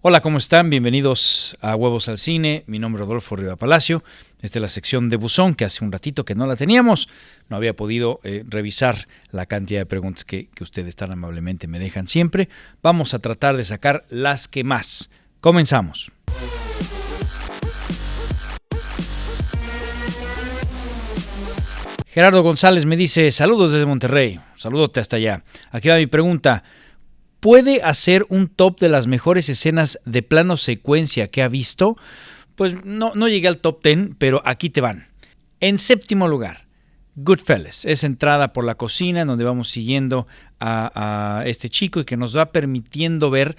Hola, ¿cómo están? Bienvenidos a Huevos al Cine. Mi nombre es Rodolfo Riva Palacio. Esta es la sección de Buzón, que hace un ratito que no la teníamos. No había podido revisar la cantidad de preguntas que ustedes tan amablemente me dejan siempre. Vamos a tratar de sacar las que más. Comenzamos. Gerardo González me dice, saludos desde Monterrey. Saludote hasta allá. Aquí va mi pregunta. ¿Puede hacer un top de las mejores escenas de plano secuencia que ha visto? Pues no llegué al top 10, pero aquí te van. En séptimo lugar, Goodfellas. Es entrada por la cocina en donde vamos siguiendo a este chico y que nos va permitiendo ver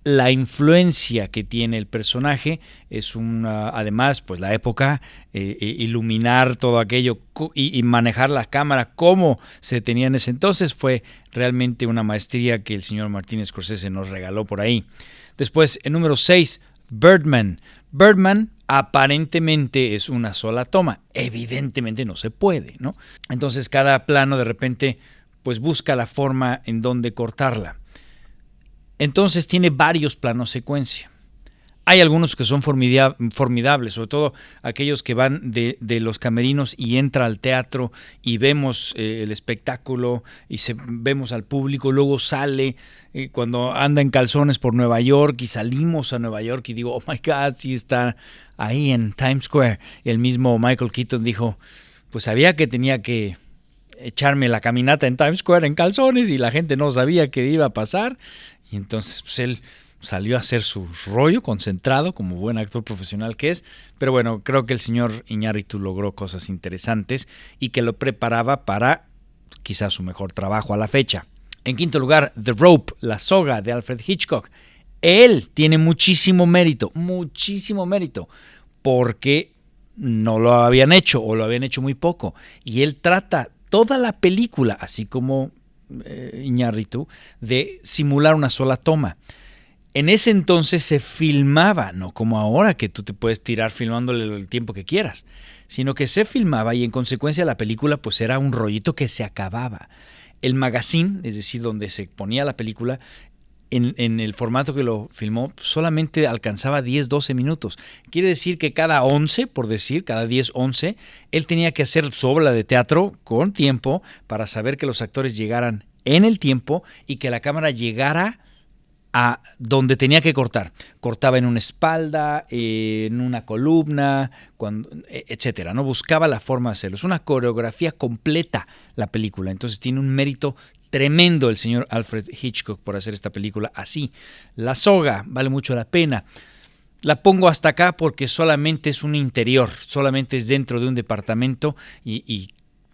la influencia que tiene el personaje. Es además, pues la época, iluminar todo aquello y manejar la cámara como se tenía en ese entonces fue realmente una maestría que el señor Martin Scorsese nos regaló por ahí. Después, en número 6, Birdman. Birdman aparentemente es una sola toma. Evidentemente no se puede, ¿no? Entonces cada plano de repente pues busca la forma en donde cortarla. Entonces tiene varios planos secuencia. Hay algunos que son formidables, sobre todo aquellos que van de los camerinos y entra al teatro y vemos el espectáculo y vemos al público, luego sale cuando anda en calzones por Nueva York y salimos a Nueva York y digo, oh my God, sí está ahí en Times Square. Y el mismo Michael Keaton dijo, pues sabía que tenía que echarme la caminata en Times Square en calzones y la gente no sabía qué iba a pasar. Y entonces pues él salió a hacer su rollo concentrado como buen actor profesional que es. Pero bueno, creo que el señor Iñárritu logró cosas interesantes y que lo preparaba para quizás su mejor trabajo a la fecha. En quinto lugar, The Rope, La Soga de Alfred Hitchcock. Él tiene muchísimo mérito, porque no lo habían hecho o lo habían hecho muy poco. Y él trata toda la película, así como Iñárritu, de simular una sola toma. En ese entonces se filmaba, no como ahora que tú te puedes tirar filmándole el tiempo que quieras, sino que se filmaba y en consecuencia la película pues era un rollito que se acababa. El magazine, es decir, donde se ponía la película, en el formato que lo filmó, solamente alcanzaba 10-12 minutos. Quiere decir que cada 11, por decir, cada 10-11, él tenía que hacer su obra de teatro con tiempo para saber que los actores llegaran en el tiempo y que la cámara llegara a donde tenía que cortar. Cortaba en una espalda, en una columna, etcétera, ¿no? Buscaba la forma de hacerlo. Es una coreografía completa la película. Entonces tiene un mérito tremendo el señor Alfred Hitchcock por hacer esta película así. La Soga vale mucho la pena. La pongo hasta acá porque solamente es un interior, solamente es dentro de un departamento y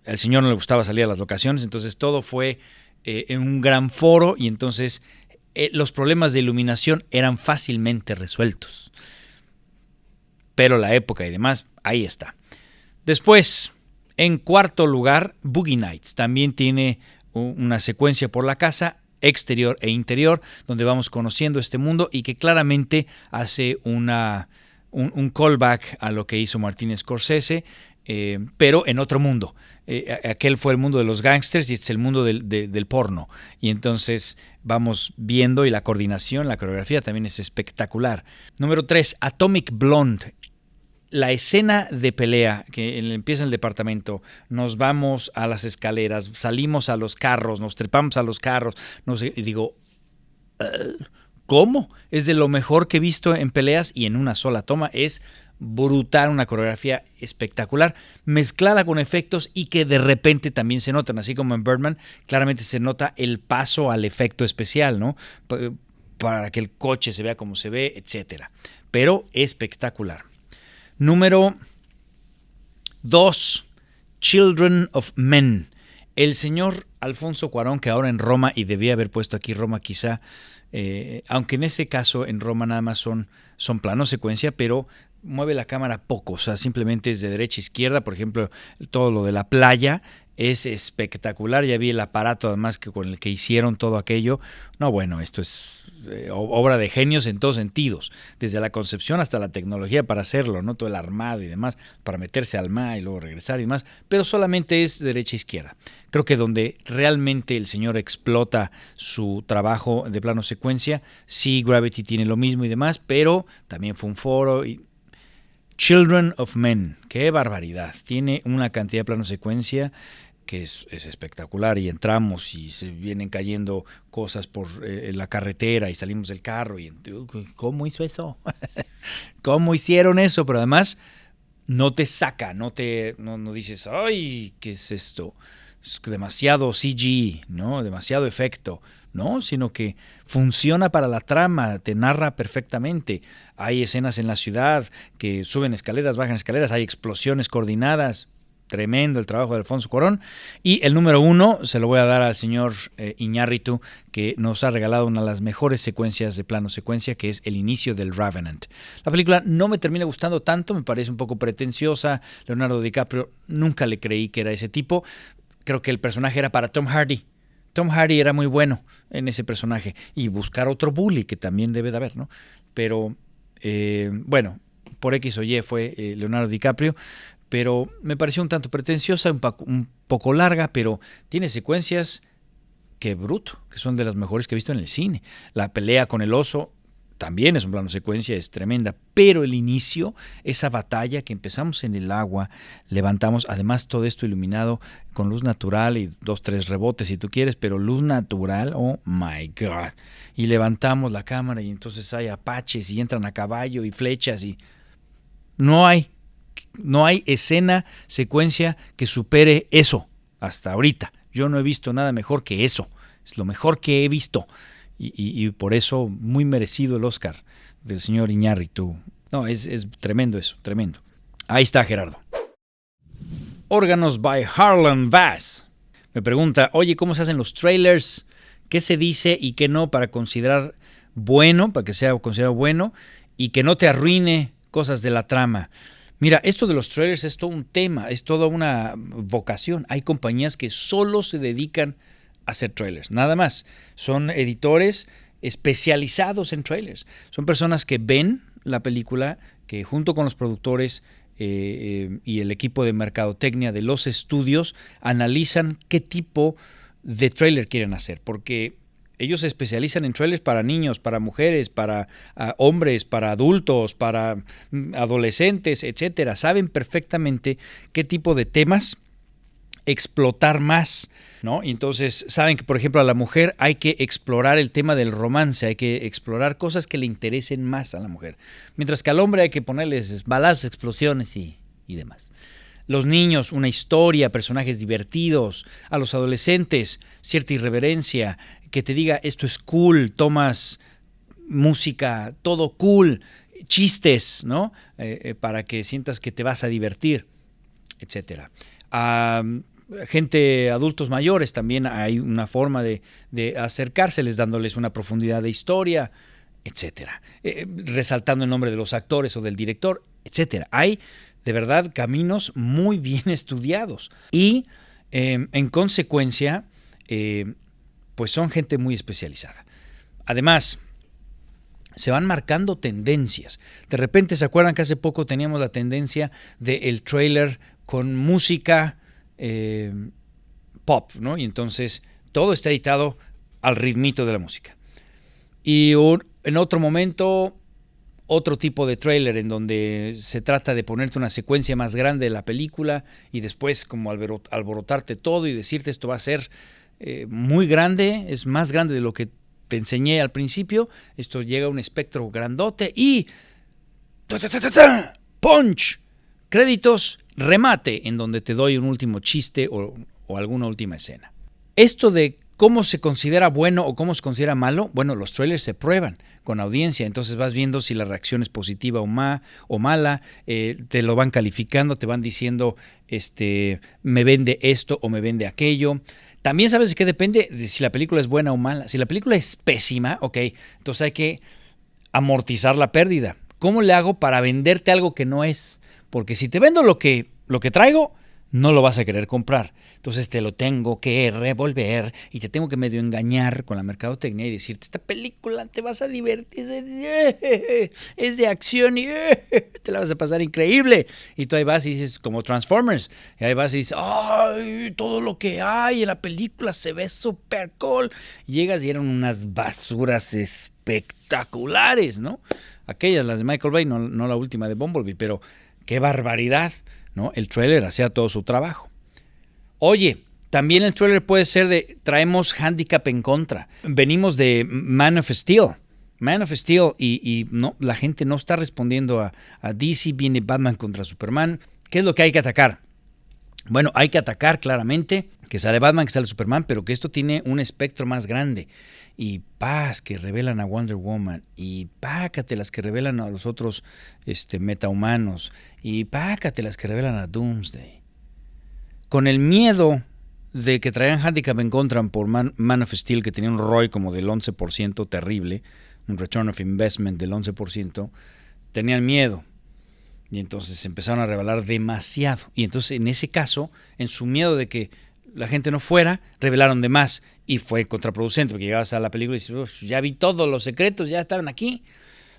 al señor no le gustaba salir a las locaciones, entonces todo fue en un gran foro y entonces los problemas de iluminación eran fácilmente resueltos. Pero la época y demás, ahí está. Después, en cuarto lugar, Boogie Nights. También tiene una secuencia por la casa, exterior e interior, donde vamos conociendo este mundo y que claramente hace un callback a lo que hizo Martin Scorsese, pero en otro mundo. Aquel fue el mundo de los gángsters y este es el mundo del porno. Y entonces vamos viendo y la coordinación, la coreografía también es espectacular. Número 3, Atomic Blonde. La escena de pelea que empieza en el departamento, nos vamos a las escaleras, salimos a los carros, nos trepamos a los carros, no sé, y digo, ¿cómo? Es de lo mejor que he visto en peleas y en una sola toma. Es brutal, una coreografía espectacular, mezclada con efectos y que de repente también se notan, así como en Birdman, claramente se nota el paso al efecto especial, ¿no? Para que el coche se vea como se ve, etcétera. Pero espectacular. Número 2, Children of Men. El señor Alfonso Cuarón, que ahora en Roma, y debía haber puesto aquí Roma quizá, aunque en ese caso en Roma nada más son planos secuencia, pero mueve la cámara poco, o sea, simplemente es de derecha a izquierda, por ejemplo, todo lo de la playa, es espectacular. Ya vi el aparato además que con el que hicieron todo aquello. No, bueno, esto es obra de genios en todos sentidos, desde la concepción hasta la tecnología para hacerlo, ¿no? Todo el armado y demás, para meterse al mar y luego regresar y demás, pero solamente es derecha e izquierda. Creo que donde realmente el señor explota su trabajo de plano secuencia, sí, Gravity tiene lo mismo y demás, pero también fue un foro y Children of Men, qué barbaridad, tiene una cantidad de plano secuencia que es espectacular, y entramos y se vienen cayendo cosas por la carretera y salimos del carro y ¿cómo hizo eso? ¿Cómo hicieron eso? Pero además no te saca, no dices, ay, ¿qué es esto? Es demasiado CG, ¿no? Demasiado efecto, ¿no? Sino que funciona para la trama, te narra perfectamente. Hay escenas en la ciudad que suben escaleras, bajan escaleras, hay explosiones coordinadas. Tremendo el trabajo de Alfonso Cuarón. Y el número 1 se lo voy a dar al señor Iñárritu, que nos ha regalado una de las mejores secuencias de plano secuencia, que es el inicio del Revenant. La película no me termina gustando tanto, me parece un poco pretenciosa. Leonardo DiCaprio, nunca le creí que era ese tipo. Creo que el personaje era para Tom Hardy. Tom Hardy era muy bueno en ese personaje. Y buscar otro bully, que también debe de haber, ¿no? Pero, bueno, por X o Y fue Leonardo DiCaprio. Pero me pareció un tanto pretenciosa, un poco larga, pero tiene secuencias que bruto, que son de las mejores que he visto en el cine. La pelea con el oso también es un plano secuencia, es tremenda, pero el inicio, esa batalla que empezamos en el agua, levantamos, además todo esto iluminado con luz natural y 2, 3 rebotes si tú quieres, pero luz natural, oh my God. Y levantamos la cámara y entonces hay apaches y entran a caballo y flechas y no hay escena, secuencia que supere eso hasta ahorita. Yo no he visto nada mejor que eso. Es lo mejor que he visto. Y por eso muy merecido el Oscar del señor Iñárritu. No, es tremendo eso, tremendo. Ahí está Gerardo. Órganos by Harlan Bass. Me pregunta, oye, ¿cómo se hacen los trailers? ¿Qué se dice y qué no para considerar bueno, para que sea considerado bueno y que no te arruine cosas de la trama? Mira, esto de los trailers es todo un tema, es toda una vocación. Hay compañías que solo se dedican a hacer trailers, nada más. Son editores especializados en trailers. Son personas que ven la película, que junto con los productores y el equipo de mercadotecnia de los estudios analizan qué tipo de trailer quieren hacer, porque ellos se especializan en trailers para niños, para mujeres, para hombres, para adultos, para adolescentes, etcétera. Saben perfectamente qué tipo de temas explotar más, ¿no? Y entonces saben que, por ejemplo, a la mujer hay que explorar el tema del romance, hay que explorar cosas que le interesen más a la mujer, mientras que al hombre hay que ponerles balazos, explosiones y demás. Los niños, una historia, personajes divertidos. A los adolescentes, cierta irreverencia, que te diga esto es cool, tomas música, todo cool, chistes, ¿no? Para que sientas que te vas a divertir, etcétera. Gente, adultos mayores, también hay una forma de acercárseles, dándoles una profundidad de historia, etcétera. Resaltando el nombre de los actores o del director, etcétera. Hay de verdad caminos muy bien estudiados y en consecuencia pues son gente muy especializada. Además, se van marcando tendencias. De repente, ¿se acuerdan que hace poco teníamos la tendencia del trailer con música pop, ¿no? Y entonces todo está editado al ritmito de la música. Y en otro momento, otro tipo de trailer en donde se trata de ponerte una secuencia más grande de la película y después como alborotarte todo y decirte esto va a ser muy grande, es más grande de lo que te enseñé al principio, esto llega a un espectro grandote y punch, créditos, remate, en donde te doy un último chiste o alguna última escena. Esto de ¿cómo se considera bueno o cómo se considera malo? Bueno, los trailers se prueban con audiencia, entonces vas viendo si la reacción es positiva o mala, te lo van calificando, te van diciendo me vende esto o me vende aquello. También sabes de qué depende de si la película es buena o mala. Si la película es pésima, ok, entonces hay que amortizar la pérdida. ¿Cómo le hago para venderte algo que no es? Porque si te vendo lo que traigo, no lo vas a querer comprar. Entonces te lo tengo que revolver y te tengo que medio engañar con la mercadotecnia y decirte, esta película te vas a divertir, es de acción y te la vas a pasar increíble. Y tú ahí vas y dices, como Transformers, y ahí vas y dices, ¡ay! Todo lo que hay en la película se ve súper cool. Llegas y eran unas basuras espectaculares, ¿no? Aquellas, las de Michael Bay, no la última de Bumblebee, pero ¡qué barbaridad! ¿No? El tráiler hacía todo su trabajo. Oye, también el tráiler puede ser de traemos handicap en contra. Venimos de Man of Steel. Man of Steel y no, la gente no está respondiendo a DC. Viene Batman contra Superman. ¿Qué es lo que hay que atacar? Bueno, hay que atacar claramente que sale Batman, que sale Superman, pero que esto tiene un espectro más grande. Y que revelan a Wonder Woman, y las que revelan a los otros metahumanos, y las que revelan a Doomsday. Con el miedo de que traían handicap en contra por Man of Steel, que tenía un ROI como del 11%, terrible, un return of investment del 11%, tenían miedo. Y entonces empezaron a revelar demasiado. Y entonces en ese caso, en su miedo de que la gente no fuera, revelaron de más. Y fue contraproducente, porque llegabas a la película y dices, ya vi todos los secretos, ya estaban aquí.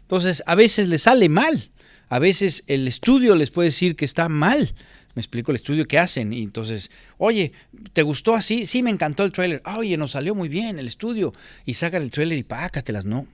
Entonces, a veces les sale mal. A veces el estudio les puede decir que está mal. Me explico el estudio que hacen. Y entonces, oye, ¿te gustó así? Sí, me encantó el tráiler. Oye, nos salió muy bien el estudio. Y sacan el tráiler y pácatelas, no.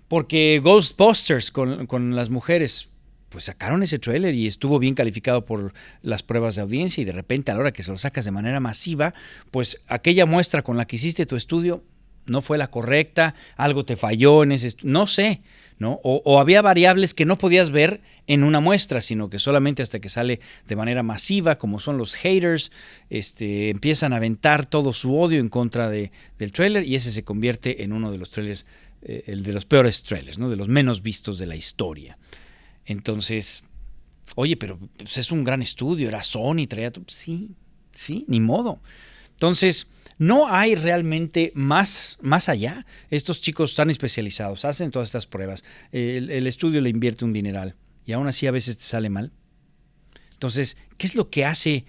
Porque Ghostbusters con las mujeres, pues sacaron ese tráiler y estuvo bien calificado por las pruebas de audiencia, y de repente a la hora que se lo sacas de manera masiva, pues aquella muestra con la que hiciste tu estudio no fue la correcta, algo te falló en ese no sé, ¿no? O había variables que no podías ver en una muestra, sino que solamente hasta que sale de manera masiva, como son los haters, empiezan a aventar todo su odio en contra del tráiler, y ese se convierte en uno de los trailers, el de los peores trailers, ¿no? De los menos vistos de la historia. Entonces, oye, pero pues es un gran estudio, era Sony, traía todo. Sí, ni modo. Entonces, no hay realmente más allá. Estos chicos están especializados, hacen todas estas pruebas. El estudio le invierte un dineral y aún así a veces te sale mal. Entonces, ¿qué es lo que hace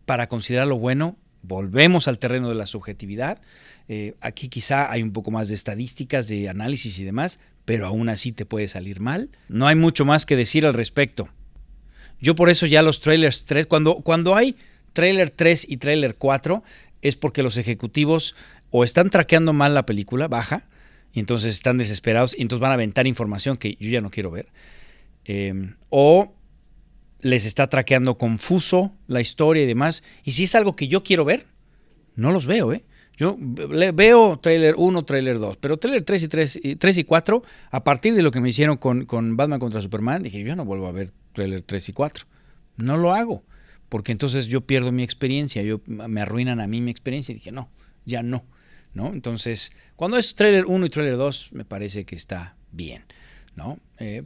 para considerarlo bueno? Volvemos al terreno de la subjetividad. Aquí quizá hay un poco más de estadísticas, de análisis y demás, pero aún así te puede salir mal. No hay mucho más que decir al respecto. Yo por eso ya los trailers 3, cuando hay trailer 3 y trailer 4, es porque los ejecutivos o están traqueando mal la película, baja, y entonces están desesperados, y entonces van a aventar información que yo ya no quiero ver. O les está traqueando confuso la historia y demás. Y si es algo que yo quiero ver, no los veo, Yo veo trailer 1, trailer 2, pero trailer 3 y 4, a partir de lo que me hicieron con Batman contra Superman, dije, yo no vuelvo a ver trailer 3 y 4. No lo hago, porque entonces yo pierdo mi experiencia, me arruinan a mí mi experiencia, y dije, no, ya no, ¿no? Entonces, cuando es trailer 1 y trailer 2, me parece que está bien, ¿no?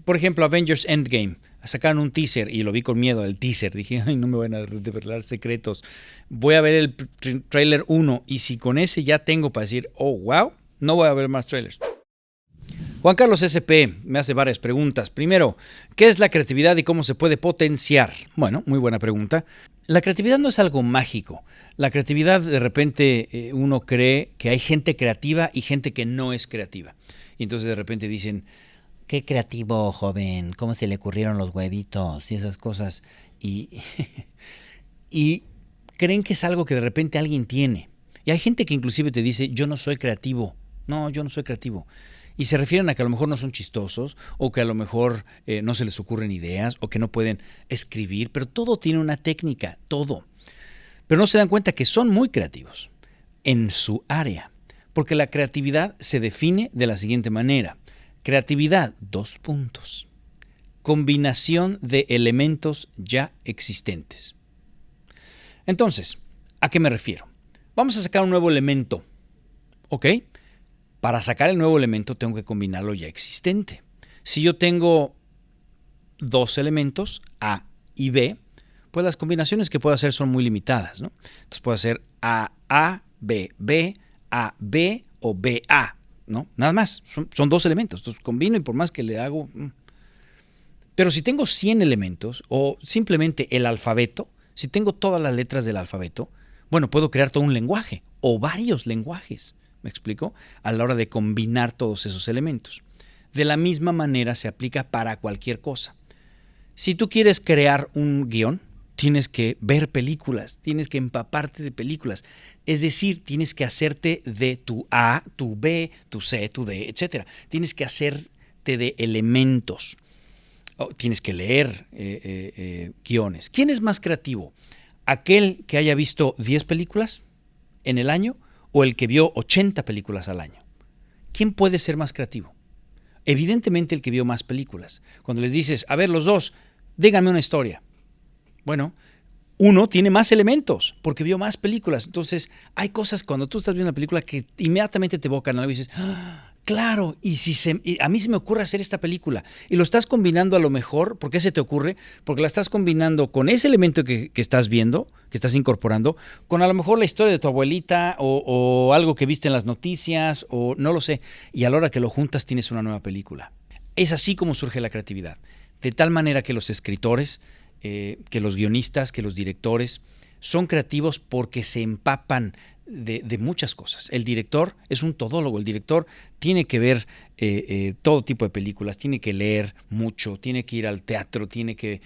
Por ejemplo, Avengers Endgame, sacaron un teaser y lo vi con miedo, el teaser. Dije, ay, no me van a revelar secretos. Voy a ver el trailer 1 y si con ese ya tengo para decir, oh, wow, no voy a ver más trailers. Juan Carlos SP me hace varias preguntas. Primero, ¿qué es la creatividad y cómo se puede potenciar? Bueno, muy buena pregunta. La creatividad no es algo mágico. La creatividad, de repente, uno cree que hay gente creativa y gente que no es creativa. Y entonces de repente dicen, qué creativo, joven, cómo se le ocurrieron los huevitos y esas cosas. Y creen que es algo que de repente alguien tiene. Y hay gente que inclusive te dice, yo no soy creativo. No, yo no soy creativo. Y se refieren a que a lo mejor no son chistosos, o que a lo mejor no se les ocurren ideas, o que no pueden escribir, pero todo tiene una técnica, todo. Pero no se dan cuenta que son muy creativos en su área, porque la creatividad se define de la siguiente manera. Creatividad, 2 puntos. Combinación de elementos ya existentes. Entonces, ¿a qué me refiero? Vamos a sacar un nuevo elemento, ¿ok? Para sacar el nuevo elemento tengo que combinar lo ya existente. Si yo tengo 2 elementos, A y B, pues las combinaciones que puedo hacer son muy limitadas, ¿no? Entonces puedo hacer A, B, B, A, B o B, A. ¿No? Nada más, son 2 elementos, entonces combino y por más que le hago... Pero si tengo 100 elementos o simplemente el alfabeto, Si tengo todas las letras del alfabeto, bueno, puedo crear todo un lenguaje o varios lenguajes, ¿me explico? A la hora de combinar todos esos elementos. De la misma manera se aplica para cualquier cosa. Si tú quieres crear un guión, tienes que ver películas, tienes que empaparte de películas. Es decir, tienes que hacerte de tu A, tu B, tu C, tu D, etc. Tienes que hacerte de elementos. Tienes que leer guiones. ¿Quién es más creativo? ¿Aquel que haya visto 10 películas en el año o el que vio 80 películas al año? ¿Quién puede ser más creativo? Evidentemente el que vio más películas. Cuando les dices, a ver los dos, díganme una historia. Bueno, uno tiene más elementos porque vio más películas. Entonces, hay cosas cuando tú estás viendo una película que inmediatamente te evocan algo y dices, ¡ah! Claro, y a mí se me ocurre hacer esta película. Y lo estás combinando a lo mejor, ¿por qué se te ocurre? Porque la estás combinando con ese elemento que estás viendo, que estás incorporando, con a lo mejor la historia de tu abuelita o algo que viste en las noticias o no lo sé. Y a la hora que lo juntas tienes una nueva película. Es así como surge la creatividad. De tal manera que los escritores, que los guionistas, que los directores son creativos porque se empapan de muchas cosas. El director es un todólogo, el director tiene que ver todo tipo de películas, tiene que leer mucho, tiene que ir al teatro, tiene que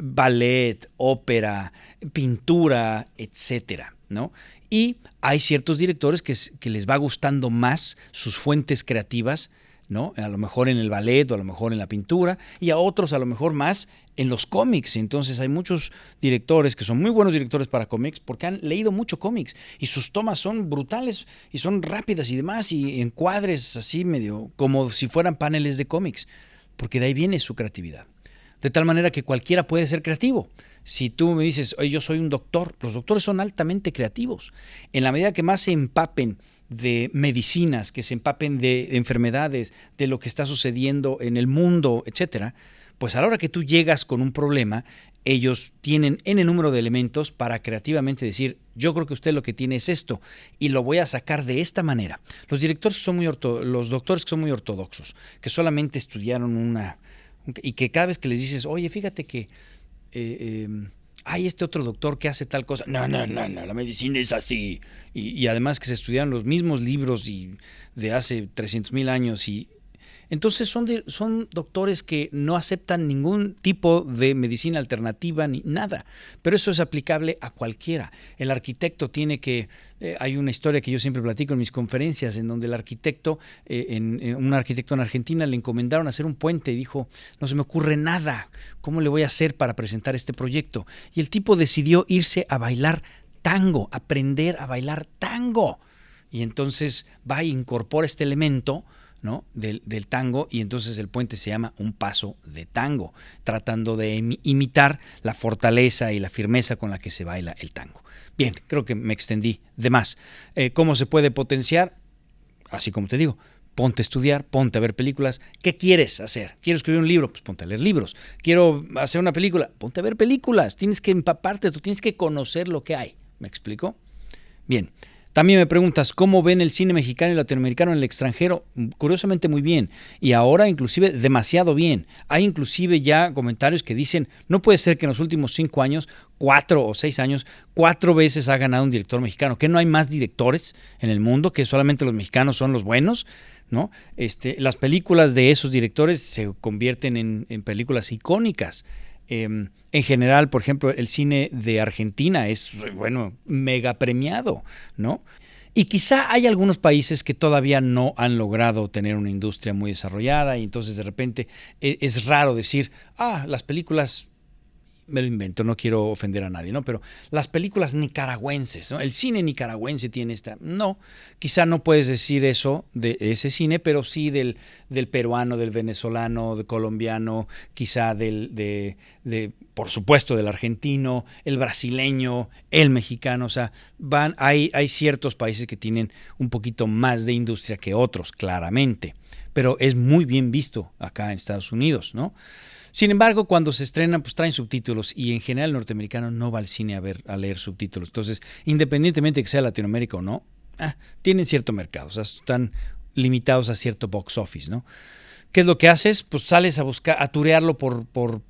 ballet, ópera, pintura, etcétera, ¿no? Y hay ciertos directores que les va gustando más sus fuentes creativas, ¿no? A lo mejor en el ballet o a lo mejor en la pintura, y a otros a lo mejor más en los cómics. Entonces hay muchos directores que son muy buenos directores para cómics porque han leído mucho cómics y sus tomas son brutales y son rápidas y demás y encuadres así medio como si fueran paneles de cómics, porque de ahí viene su creatividad. De tal manera que cualquiera puede ser creativo. Si tú me dices, oye, yo soy un doctor, los doctores son altamente creativos. En la medida que más se empapen de medicinas, que se empapen de enfermedades, de lo que está sucediendo en el mundo, etcétera, pues a la hora que tú llegas con un problema, ellos tienen n número de elementos para creativamente decir, yo creo que usted lo que tiene es esto y lo voy a sacar de esta manera. Los directores que son los doctores que son muy ortodoxos, que solamente estudiaron y que cada vez que les dices, oye, fíjate que hay este otro doctor que hace tal cosa. No, la medicina es así. Y además que se estudiaron los mismos libros de hace 300,000 años. Y entonces son doctores que no aceptan ningún tipo de medicina alternativa ni nada. Pero eso es aplicable a cualquiera. El arquitecto tiene que... hay una historia que yo siempre platico en mis conferencias en donde el arquitecto, un arquitecto en Argentina, le encomendaron hacer un puente y dijo, no se me ocurre nada, ¿cómo le voy a hacer para presentar este proyecto? Y el tipo decidió irse a bailar tango, aprender a bailar tango. Y entonces va e incorpora este elemento, ¿no? del tango, y entonces el puente se llama un paso de tango, tratando de imitar la fortaleza y la firmeza con la que se baila el tango. Bien, creo que me extendí de más. ¿Cómo se puede potenciar? Así como te digo, ponte a estudiar, ponte a ver películas. ¿Qué quieres hacer? ¿Quiero escribir un libro? Pues ponte a leer libros. ¿Quiero hacer una película? Ponte a ver películas. Tienes que empaparte, tú tienes que conocer lo que hay. ¿Me explico? Bien. También me preguntas, ¿cómo ven el cine mexicano y latinoamericano en el extranjero? Curiosamente muy bien, y ahora inclusive demasiado bien. Hay inclusive ya comentarios que dicen, no puede ser que en los últimos 5 años, 4 o 6 años, 4 veces ha ganado un director mexicano, que no hay más directores en el mundo, que solamente los mexicanos son los buenos, ¿no? Las películas de esos directores se convierten en películas icónicas. En general, por ejemplo, el cine de Argentina es, bueno, mega premiado, ¿no? Y quizá hay algunos países que todavía no han logrado tener una industria muy desarrollada y entonces de repente es raro decir, las películas, me lo invento, no quiero ofender a nadie, ¿no? Pero las películas nicaragüenses, ¿no? El cine nicaragüense tiene esta... No, quizá no puedes decir eso de ese cine, pero sí del peruano, del venezolano, del colombiano, quizá por supuesto, del argentino, el brasileño, el mexicano. O sea, hay ciertos países que tienen un poquito más de industria que otros, claramente. Pero es muy bien visto acá en Estados Unidos, ¿no? Sin embargo, cuando se estrenan, pues traen subtítulos y en general el norteamericano no va al cine a leer subtítulos. Entonces, independientemente de que sea Latinoamérica o no, tienen cierto mercado, o sea, están limitados a cierto box office, ¿no? ¿Qué es lo que haces? Pues sales a buscar, a turearlo por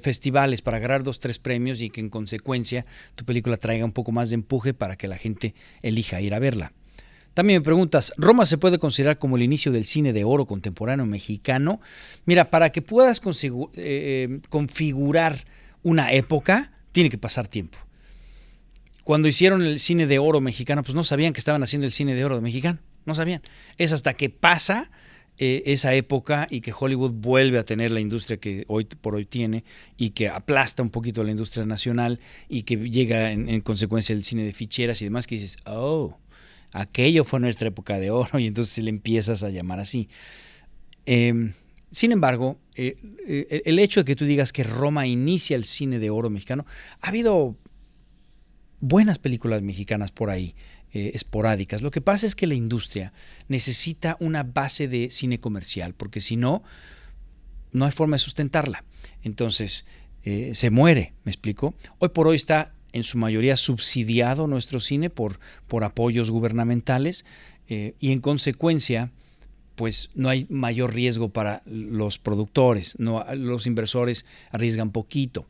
festivales para ganar 2, 3 premios y que en consecuencia tu película traiga un poco más de empuje para que la gente elija ir a verla. También me preguntas, ¿Roma se puede considerar como el inicio del cine de oro contemporáneo mexicano? Mira, para que puedas configurar una época, tiene que pasar tiempo. Cuando hicieron el cine de oro mexicano, pues no sabían que estaban haciendo el cine de oro mexicano, no sabían. Es hasta que pasa esa época y que Hollywood vuelve a tener la industria que hoy por hoy tiene y que aplasta un poquito la industria nacional y que llega en consecuencia el cine de ficheras y demás, que dices, oh, aquello fue nuestra época de oro, y entonces le empiezas a llamar así. Sin embargo, el hecho de que tú digas que Roma inicia el cine de oro mexicano, ha habido buenas películas mexicanas por ahí, esporádicas. Lo que pasa es que la industria necesita una base de cine comercial, porque si no, no hay forma de sustentarla. Entonces, se muere, ¿me explico? Hoy por hoy está en su mayoría subsidiado nuestro cine por apoyos gubernamentales, y en consecuencia pues no hay mayor riesgo para los productores, no, los inversores arriesgan poquito.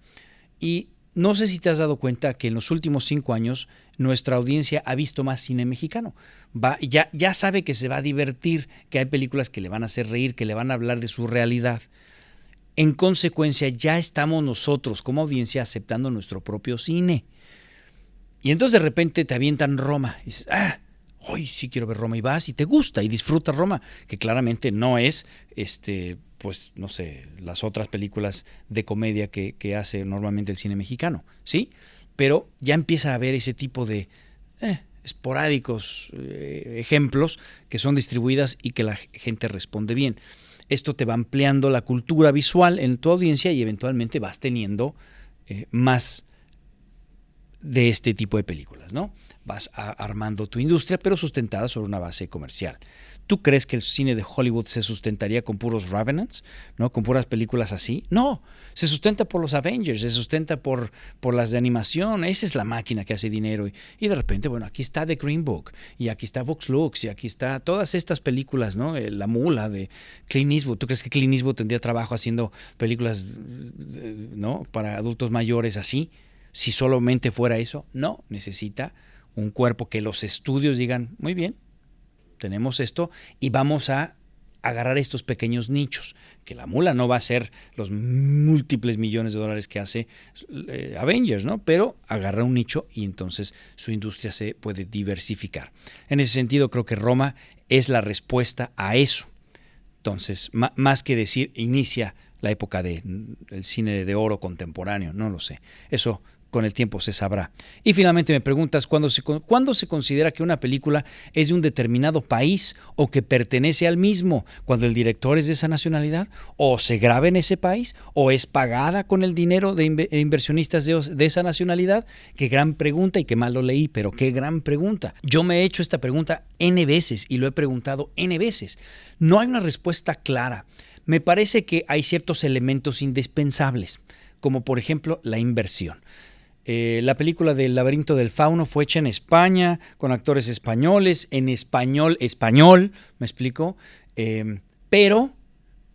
Y no sé si te has dado cuenta que en los últimos 5 años nuestra audiencia ha visto más cine mexicano. Ya sabe que se va a divertir, que hay películas que le van a hacer reír, que le van a hablar de su realidad. En consecuencia, ya estamos nosotros como audiencia aceptando nuestro propio cine. Y entonces de repente te avientan Roma y dices, hoy sí quiero ver Roma, y vas y te gusta y disfrutas Roma, que claramente no es, pues no sé, las otras películas de comedia que hace normalmente el cine mexicano, ¿sí? Pero ya empieza a haber ese tipo de esporádicos ejemplos que son distribuidas y que la gente responde bien. Esto te va ampliando la cultura visual en tu audiencia y eventualmente vas teniendo más de este tipo de películas, ¿no? Vas armando tu industria, pero sustentada sobre una base comercial. ¿Tú crees que el cine de Hollywood se sustentaría con puros Revenants, ¿no? Con puras películas así? No, se sustenta por los Avengers, se sustenta por las de animación. Esa es la máquina que hace dinero. Y de repente, bueno, aquí está The Green Book, y aquí está Vox Lux, y aquí está todas estas películas, ¿no? La Mula de Clint Eastwood. ¿Tú crees que Clint Eastwood tendría trabajo haciendo películas, ¿no?, para adultos mayores así? Si solamente fuera eso, no, necesita un cuerpo que los estudios digan, muy bien, tenemos esto y vamos a agarrar estos pequeños nichos, que la Mula no va a ser los múltiples millones de dólares que hace Avengers, ¿no? Pero agarra un nicho y entonces su industria se puede diversificar. En ese sentido, creo que Roma es la respuesta a eso. Entonces, más que decir inicia la época del cine de oro contemporáneo, no lo sé. Eso con el tiempo se sabrá. Y finalmente me preguntas, ¿cuándo se considera que una película es de un determinado país o que pertenece al mismo? ¿Cuando el director es de esa nacionalidad? ¿O se graba en ese país? ¿O es pagada con el dinero de inversionistas de esa nacionalidad? Qué gran pregunta, y qué mal lo leí, pero qué gran pregunta. Yo me he hecho esta pregunta N veces y lo he preguntado N veces. No hay una respuesta clara. Me parece que hay ciertos elementos indispensables, como por ejemplo la inversión. La película del Laberinto del Fauno fue hecha en España, con actores españoles, en español, ¿me explico? Pero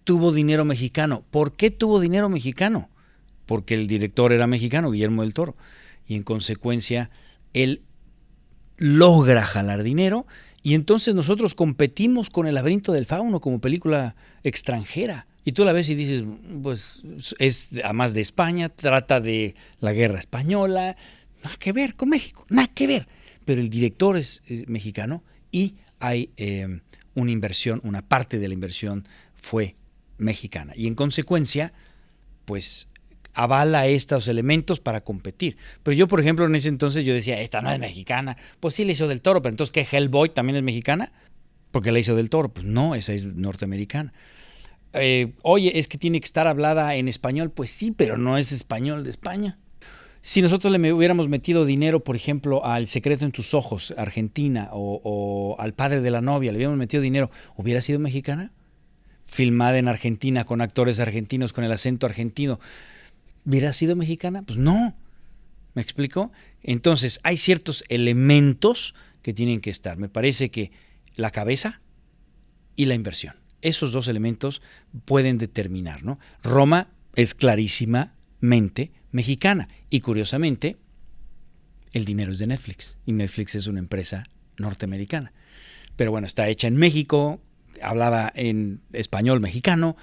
tuvo dinero mexicano. ¿Por qué tuvo dinero mexicano? Porque el director era mexicano, Guillermo del Toro, y en consecuencia él logra jalar dinero, y entonces nosotros competimos con El Laberinto del Fauno como película extranjera. Y tú la ves y dices, pues es además de España, trata de la guerra española, nada que ver con México, nada que ver. Pero el director es mexicano y hay una inversión, una parte de la inversión fue mexicana. Y en consecuencia, pues avala estos elementos para competir. Pero yo, por ejemplo, en ese entonces yo decía, esta no es mexicana. Pues sí, la hizo Del Toro, pero entonces, ¿qué, Hellboy también es mexicana? Porque la hizo Del Toro. Pues no, esa es norteamericana. Oye, es que tiene que estar hablada en español. Pues sí, pero no es español de España. Si nosotros le hubiéramos metido dinero, por ejemplo, a El secreto en tus ojos, Argentina, o al padre de la novia, le hubiéramos metido dinero, ¿hubiera sido mexicana? Filmada en Argentina, con actores argentinos, con el acento argentino, ¿hubiera sido mexicana? Pues no. ¿Me explico? Entonces, hay ciertos elementos que tienen que estar. Me parece que la cabeza y la inversión. Esos dos elementos pueden determinar, ¿no? Roma es clarísima totalmente mexicana. Y curiosamente, el dinero es de Netflix. Y Netflix es una empresa norteamericana. Pero bueno, está hecha en México, hablaba en español mexicano,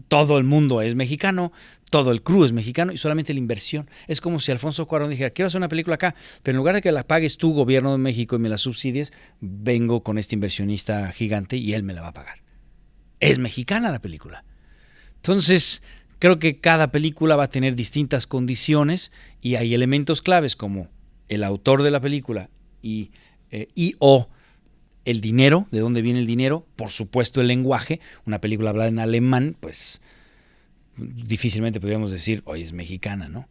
todo el mundo es mexicano, todo el crew es mexicano y solamente la inversión. Es como si Alfonso Cuarón dijera, quiero hacer una película acá, pero en lugar de que la pagues tú, gobierno de México, y me la subsidies, vengo con este inversionista gigante y él me la va a pagar. Es mexicana la película. Entonces, creo que cada película va a tener distintas condiciones y hay elementos claves como el autor de la película o el dinero, de dónde viene el dinero, por supuesto el lenguaje. Una película hablada en alemán, pues difícilmente podríamos decir, oye, es mexicana, ¿no?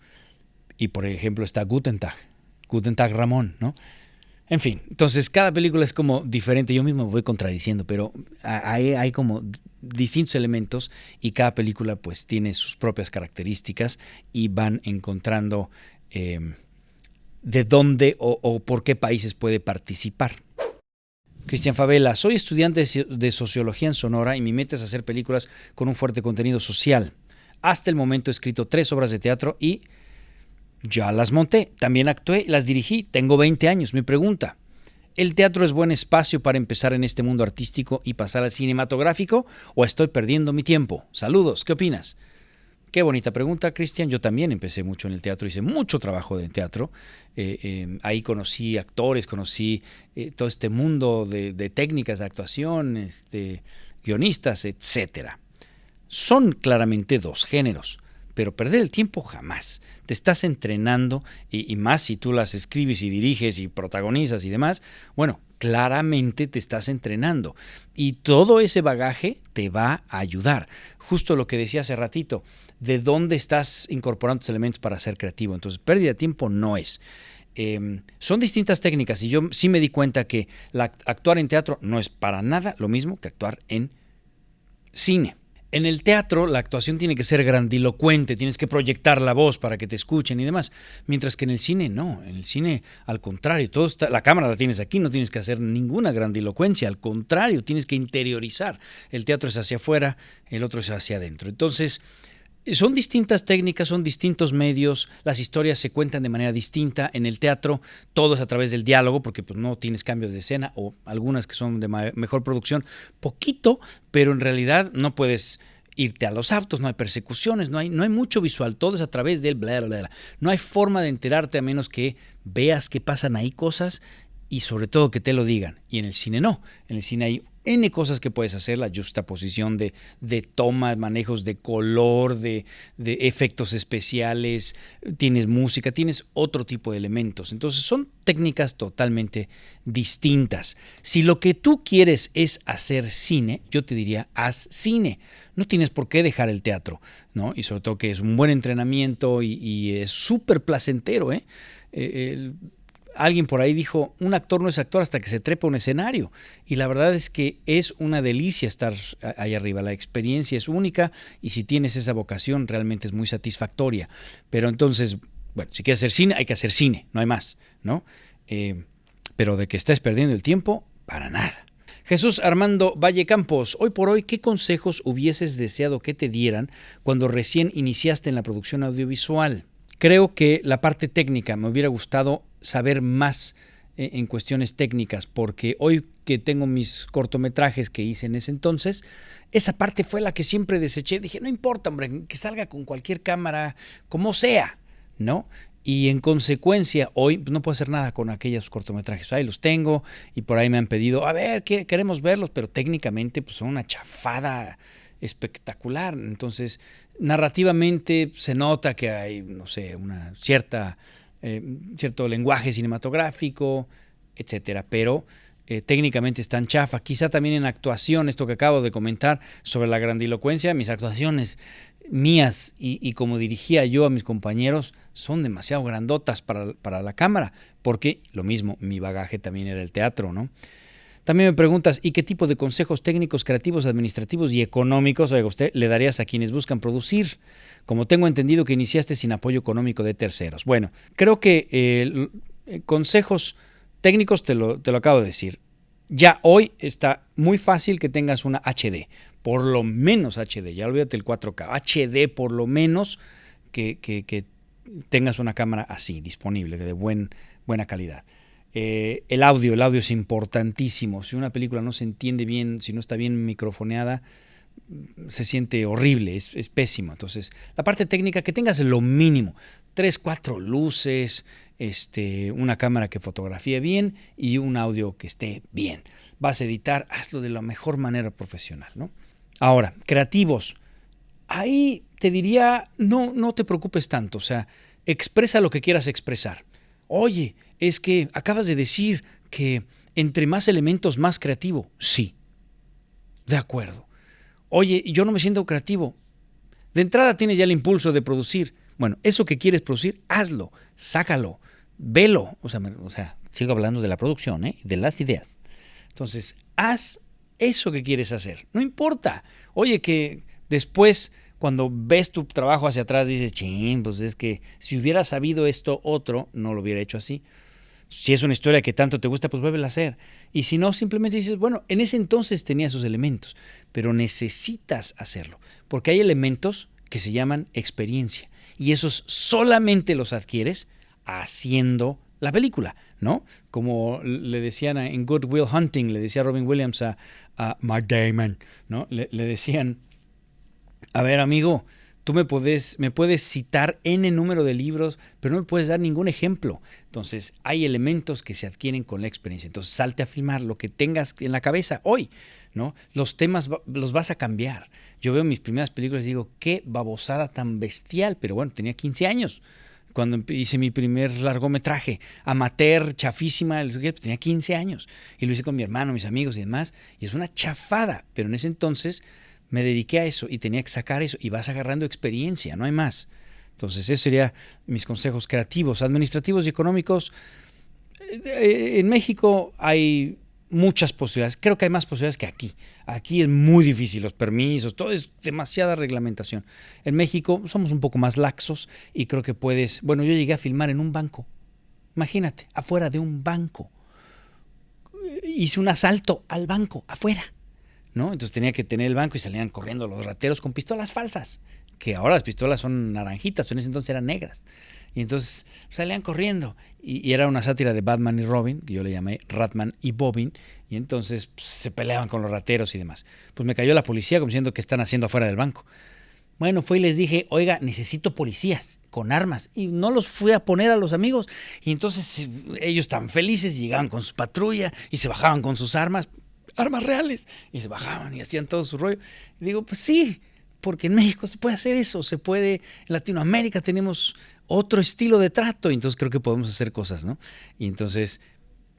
Y por ejemplo está Guten Tag Ramón, ¿no? En fin, entonces cada película es como diferente, yo mismo me voy contradiciendo, pero hay como distintos elementos y cada película pues tiene sus propias características y van encontrando de dónde o por qué países puede participar. Cristian Favela, soy estudiante de Sociología en Sonora y mi meta es hacer películas con un fuerte contenido social. Hasta el momento he escrito 3 obras de teatro y ya las monté. También actué, las dirigí, tengo 20 años. Mi pregunta, ¿el teatro es buen espacio para empezar en este mundo artístico y pasar al cinematográfico o estoy perdiendo mi tiempo? Saludos, ¿qué opinas? Qué bonita pregunta, Cristian. Yo también empecé mucho en el teatro, hice mucho trabajo de teatro. Ahí conocí actores, conocí todo este mundo de técnicas de actuación, guionistas, etcétera. Son claramente 2 géneros, pero perder el tiempo jamás. Te estás entrenando y más si tú las escribes y diriges y protagonizas y demás, bueno, claramente te estás entrenando y todo ese bagaje te va a ayudar. Justo lo que decía hace ratito, de dónde estás incorporando tus elementos para ser creativo. Entonces, pérdida de tiempo no es. Son distintas técnicas y yo sí me di cuenta que actuar en teatro no es para nada lo mismo que actuar en cine. En el teatro la actuación tiene que ser grandilocuente, tienes que proyectar la voz para que te escuchen y demás, mientras que en el cine no, en el cine al contrario, la cámara la tienes aquí, no tienes que hacer ninguna grandilocuencia, al contrario, tienes que interiorizar. El teatro es hacia afuera, el otro es hacia adentro. Entonces, son distintas técnicas, son distintos medios, las historias se cuentan de manera distinta. En el teatro todo es a través del diálogo porque pues, no tienes cambios de escena o algunas que son de mejor producción, poquito, pero en realidad no puedes irte a los autos, no hay persecuciones, no hay mucho visual, todo es a través del bla, bla, bla. No hay forma de enterarte a menos que veas que pasan ahí cosas y sobre todo que te lo digan. Y en el cine no, en el cine hay N cosas que puedes hacer, la justaposición de tomas, manejos de color, de efectos especiales, tienes música, tienes otro tipo de elementos. Entonces son técnicas totalmente distintas. Si lo que tú quieres es hacer cine, yo te diría, haz cine. No tienes por qué dejar el teatro, ¿no? Y sobre todo que es un buen entrenamiento y es súper placentero, ¿eh? Alguien por ahí dijo, un actor no es actor hasta que se trepa a un escenario. Y la verdad es que es una delicia estar ahí arriba. La experiencia es única y si tienes esa vocación realmente es muy satisfactoria. Pero entonces, bueno, si quieres hacer cine, hay que hacer cine, no hay más, ¿no? Pero de que estés perdiendo el tiempo, para nada. Jesús Armando Valle Campos, hoy por hoy, ¿qué consejos hubieses deseado que te dieran cuando recién iniciaste en la producción audiovisual? Creo que la parte técnica me hubiera gustado saber más en cuestiones técnicas, porque hoy que tengo mis cortometrajes que hice en ese entonces, esa parte fue la que siempre deseché. Dije, no importa, hombre, que salga con cualquier cámara, como sea, ¿no? Y en consecuencia, hoy no puedo hacer nada con aquellos cortometrajes. Ahí los tengo y por ahí me han pedido, a ver, queremos verlos, pero técnicamente pues, son una chafada espectacular. Entonces, narrativamente se nota que hay, no sé, una cierto lenguaje cinematográfico, etcétera, pero técnicamente están chafa. Quizá también en actuación, esto que acabo de comentar sobre la grandilocuencia, mis actuaciones mías y como dirigía yo a mis compañeros son demasiado grandotas para la cámara, porque lo mismo, mi bagaje también era el teatro, ¿no? También me preguntas, ¿y qué tipo de consejos técnicos, creativos, administrativos y económicos, oiga usted, le darías a quienes buscan producir? Como tengo entendido que iniciaste sin apoyo económico de terceros. Bueno, creo que consejos técnicos te lo acabo de decir. Ya hoy está muy fácil que tengas una HD, por lo menos HD, ya olvídate el 4K, HD por lo menos que tengas una cámara así, disponible, de buena calidad. El audio es importantísimo. Si una película no se entiende bien, si no está bien microfoneada, se siente horrible, es pésimo. Entonces, la parte técnica, que tengas lo mínimo, 3, 4 luces, una cámara que fotografíe bien y un audio que esté bien. Vas a editar, hazlo de la mejor manera profesional, ¿no? Ahora, creativos. Ahí te diría, no te preocupes tanto, o sea, expresa lo que quieras expresar. Oye, es que acabas de decir que entre más elementos, más creativo. Sí, de acuerdo. Oye, yo no me siento creativo. De entrada tienes ya el impulso de producir. Bueno, eso que quieres producir, hazlo, sácalo, velo. O sea, sigo hablando de la producción, de las ideas. Entonces, haz eso que quieres hacer. No importa. Oye, que después, cuando ves tu trabajo hacia atrás, dices, chin, pues es que si hubiera sabido esto otro, no lo hubiera hecho así. Si es una historia que tanto te gusta, pues vuélvela a hacer. Y si no, simplemente dices, bueno, en ese entonces tenía esos elementos, pero necesitas hacerlo, porque hay elementos que se llaman experiencia, y esos solamente los adquieres haciendo la película, ¿no? Como le decían en Good Will Hunting, le decía Robin Williams a Matt Damon, ¿no? Le decían, a ver, amigo, tú me puedes citar N número de libros, pero no me puedes dar ningún ejemplo. Entonces, hay elementos que se adquieren con la experiencia. Entonces, salte a filmar lo que tengas en la cabeza hoy, ¿no? Los temas los vas a cambiar. Yo veo mis primeras películas y digo, qué babosada tan bestial, pero bueno, tenía 15 años. Cuando hice mi primer largometraje, amateur, chafísima, pues tenía 15 años. Y lo hice con mi hermano, mis amigos y demás. Y es una chafada, pero en ese entonces me dediqué a eso y tenía que sacar eso, y vas agarrando experiencia, no hay más. Entonces, esos serían mis consejos creativos. Administrativos y económicos, en México hay muchas posibilidades. Creo que hay más posibilidades que aquí. Aquí es muy difícil, los permisos, todo es demasiada reglamentación. En México somos un poco más laxos y creo que puedes... Bueno, yo llegué a filmar en un banco. Imagínate, afuera de un banco. Hice un asalto al banco, afuera, ¿no? Entonces tenía que tener el banco y salían corriendo los rateros con pistolas falsas, que ahora las pistolas son naranjitas, pero en ese entonces eran negras. Y entonces salían corriendo. Y era una sátira de Batman y Robin, que yo le llamé Ratman y Bobbin, y entonces se peleaban con los rateros y demás. Pues me cayó la policía como diciendo, ¿qué están haciendo afuera del banco? Bueno, fui y les dije, oiga, necesito policías con armas. Y no los fui a poner a los amigos. Y entonces ellos tan felices llegaban con su patrulla y se bajaban con sus armas reales. Y se bajaban y hacían todo su rollo. Y digo, pues sí, porque en México se puede hacer eso. Se puede, en Latinoamérica tenemos otro estilo de trato. Y entonces creo que podemos hacer cosas, ¿no? Y entonces,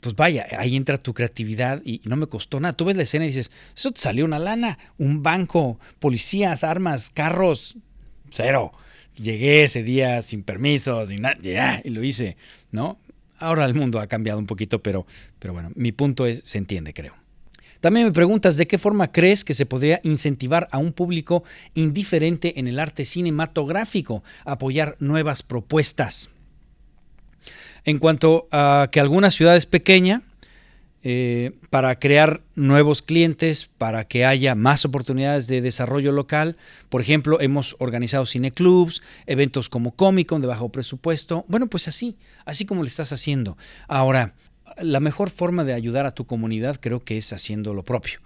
pues vaya, ahí entra tu creatividad y no me costó nada. Tú ves la escena y dices, eso te salió una lana, un banco, policías, armas, carros, cero. Llegué ese día sin permisos, sin nada, y lo hice, ¿no? Ahora el mundo ha cambiado un poquito, pero bueno, mi punto se entiende, creo. También me preguntas de qué forma crees que se podría incentivar a un público indiferente en el arte cinematográfico a apoyar nuevas propuestas. En cuanto a que alguna ciudad es pequeña, para crear nuevos clientes, para que haya más oportunidades de desarrollo local. Por ejemplo, hemos organizado cineclubs, eventos como Comic-Con de bajo presupuesto. Bueno, pues así como lo estás haciendo. Ahora, la mejor forma de ayudar a tu comunidad creo que es haciendo lo propio,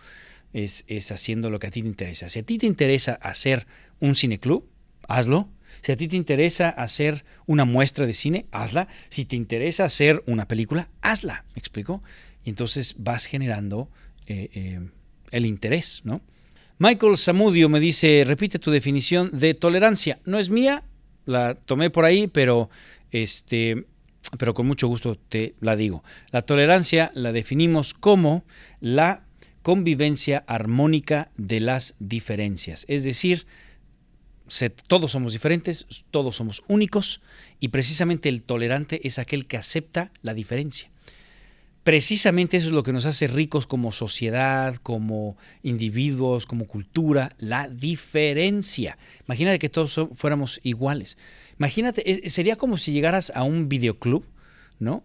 es haciendo lo que a ti te interesa. Si a ti te interesa hacer un cineclub, hazlo. Si a ti te interesa hacer una muestra de cine, hazla. Si te interesa hacer una película, hazla. ¿Me explico? Y entonces vas generando el interés, ¿no? Michael Zamudio me dice, repite tu definición de tolerancia. No es mía, la tomé por ahí, pero con mucho gusto te la digo. La tolerancia la definimos como la convivencia armónica de las diferencias. Es decir, todos somos diferentes, todos somos únicos, y precisamente el tolerante es aquel que acepta la diferencia. Precisamente eso es lo que nos hace ricos como sociedad, como individuos, como cultura, la diferencia. Imagínate que todos fuéramos iguales. Imagínate, sería como si llegaras a un videoclub, ¿no?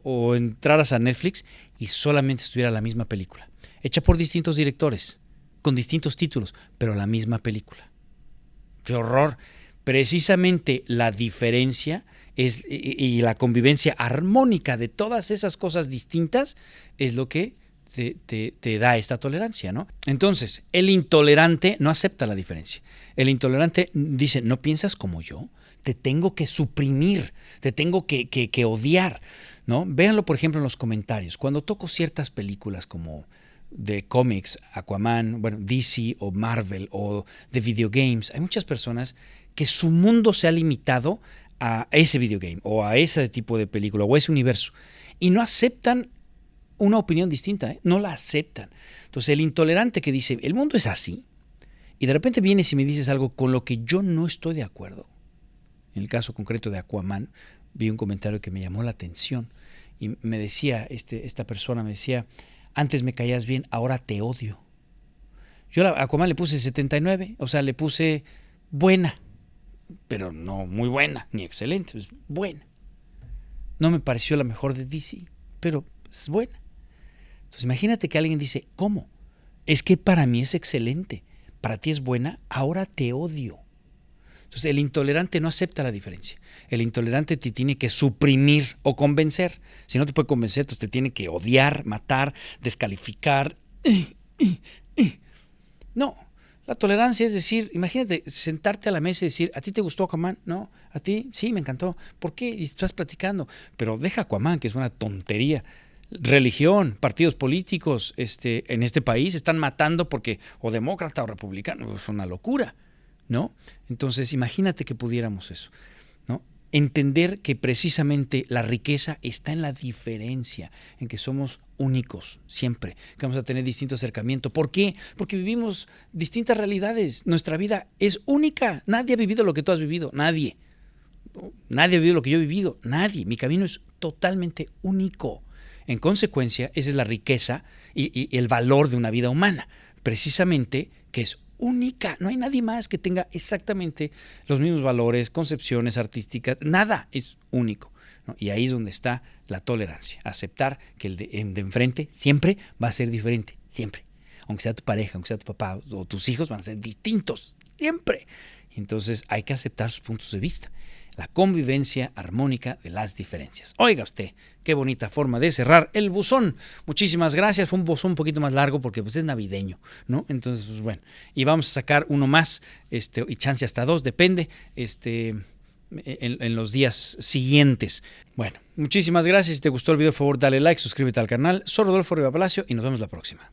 O entraras a Netflix y solamente estuviera la misma película, hecha por distintos directores, con distintos títulos, pero la misma película. ¡Qué horror! Precisamente la diferencia y la convivencia armónica de todas esas cosas distintas es lo que te da esta tolerancia, ¿no? Entonces, el intolerante no acepta la diferencia. El intolerante dice, ¿no piensas como yo? Te tengo que suprimir, te tengo que odiar, ¿no? Véanlo, por ejemplo, en los comentarios. Cuando toco ciertas películas como de cómics, Aquaman, bueno, DC o Marvel o de videogames, hay muchas personas que su mundo se ha limitado a ese videogame o a ese tipo de película o a ese universo y no aceptan una opinión distinta, no la aceptan. Entonces el intolerante que dice, el mundo es así, y de repente vienes y me dices algo con lo que yo no estoy de acuerdo. En el caso concreto de Aquaman, vi un comentario que me llamó la atención y me decía, esta persona me decía, antes me caías bien, ahora te odio. Yo a Aquaman le puse 79, o sea, le puse buena, pero no muy buena, ni excelente, es buena. No me pareció la mejor de DC, pero es buena. Entonces imagínate que alguien dice, ¿cómo? Es que para mí es excelente, para ti es buena, ahora te odio. Entonces el intolerante no acepta la diferencia. El intolerante te tiene que suprimir o convencer. Si no te puede convencer, entonces te tiene que odiar, matar, descalificar. No, la tolerancia es decir, imagínate sentarte a la mesa y decir, ¿a ti te gustó Aquaman? No, ¿a ti? Sí, me encantó. ¿Por qué? Y estás platicando. Pero deja Aquaman, que es una tontería. Religión, partidos políticos en este país están matando porque o demócrata o republicano, es una locura, ¿no? Entonces imagínate que pudiéramos eso, ¿no? Entender que precisamente la riqueza está en la diferencia, en que somos únicos siempre, que vamos a tener distinto acercamiento. ¿Por qué? Porque vivimos distintas realidades, nuestra vida es única, nadie ha vivido lo que tú has vivido, nadie ha vivido lo que yo he vivido, nadie, mi camino es totalmente único. En consecuencia, esa es la riqueza y el valor de una vida humana, precisamente que es única. No hay nadie más que tenga exactamente los mismos valores, concepciones artísticas, nada es único, ¿no? Y ahí es donde está la tolerancia, aceptar que el de enfrente siempre va a ser diferente, siempre. Aunque sea tu pareja, aunque sea tu papá o tus hijos van a ser distintos, siempre. Entonces hay que aceptar sus puntos de vista. La convivencia armónica de las diferencias. Oiga usted, qué bonita forma de cerrar el buzón. Muchísimas gracias. Fue un buzón un poquito más largo porque pues es navideño, ¿no? Entonces, pues bueno. Y vamos a sacar uno más, y chance hasta dos, depende, en los días siguientes. Bueno, muchísimas gracias. Si te gustó el video, por favor, dale like, suscríbete al canal. Soy Rodolfo Riva Palacio y nos vemos la próxima.